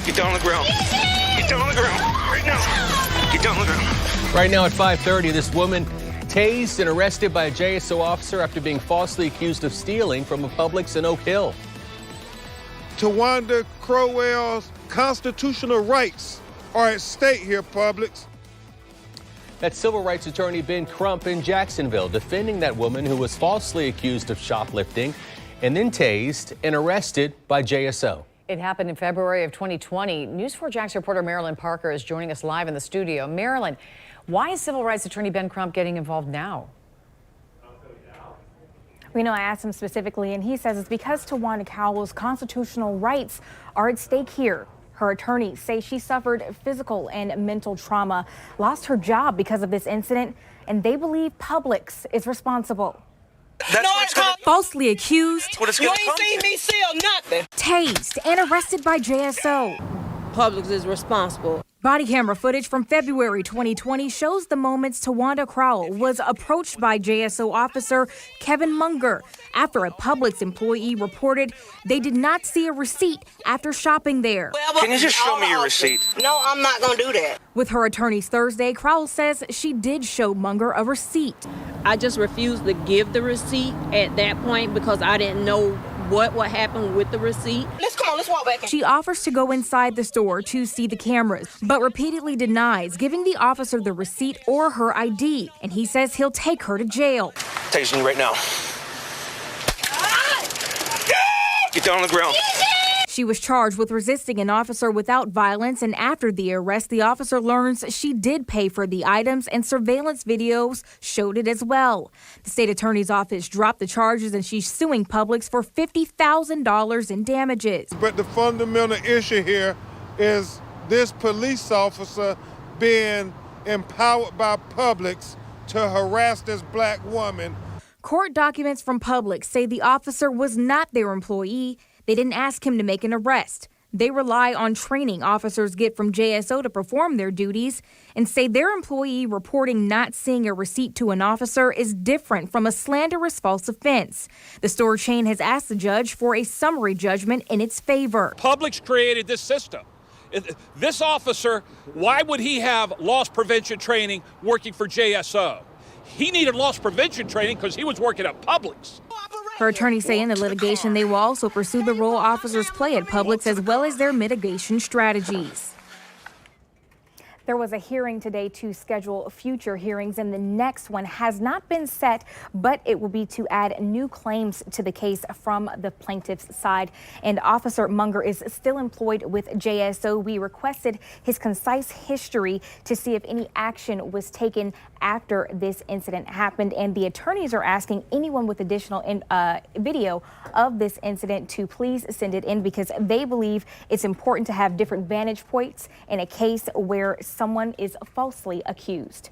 Get down on the ground. Get down on the ground. Right now. Get down on the ground. Right now at 5:30, this woman tased and arrested by a JSO officer after being falsely accused of stealing from a Publix in Oak Hill. Tawanda Crowell's constitutional rights are at stake here, Publix. That's civil rights attorney Ben Crump in Jacksonville defending that woman who was falsely accused of shoplifting and then tased and arrested by JSO. It happened in February of 2020. News 4 Jax reporter Marilyn Parker is joining us live in the studio. Marilyn, why is civil rights attorney Ben Crump getting involved now? I asked him specifically, and he says it's because Tawanda Crowell's constitutional rights are at stake here. Her attorneys say she suffered physical and mental trauma, lost her job because of this incident, and they believe Publix is responsible. Falsely accused, You ain't seen me steal nothing. Tased and arrested by JSO. Publix is responsible. Body camera footage from February 2020 shows the moments Tawanda Crowell was approached by JSO officer Kevin Munger after a Publix employee reported they did not see a receipt after shopping there. Can you just show me your receipt? No, I'm not going to do that. With her attorneys Thursday, Crowell says she did show Munger a receipt. I just refused to give the receipt at that point because I didn't know what would happen with the receipt. Let's walk back in. She offers to go inside the store to see the cameras, but repeatedly denies giving the officer the receipt or her ID. And he says he'll take her to jail. Tasing you right now. Get down on the ground. She was charged with resisting an officer without violence, and after the arrest, the officer learns she did pay for the items, and surveillance videos showed it as well. The state attorney's office dropped the charges, and she's suing Publix for $50,000 in damages. But the fundamental issue here is this police officer being empowered by Publix to harass this black woman. Court documents from Publix say the officer was not their employee. They didn't ask him to make an arrest. They rely on training officers get from JSO to perform their duties and say their employee reporting not seeing a receipt to an officer is different from a slanderous false offense. The store chain has asked the judge for a summary judgment in its favor. Publix created this system. This officer, why would he have loss prevention training working for JSO? He needed loss prevention training because he was working at Publix. Her attorneys say in the litigation they will also pursue the role officers play at Publix as well as their mitigation strategies. There was a hearing today to schedule future hearings, and the next one has not been set, but it will be to add new claims to the case from the plaintiff's side. And Officer Munger is still employed with JSO. We requested his concise history to see if any action was taken after this incident happened, and the attorneys are asking anyone with additional video of this incident to please send it in because they believe it's important to have different vantage points in a case where someone is falsely accused.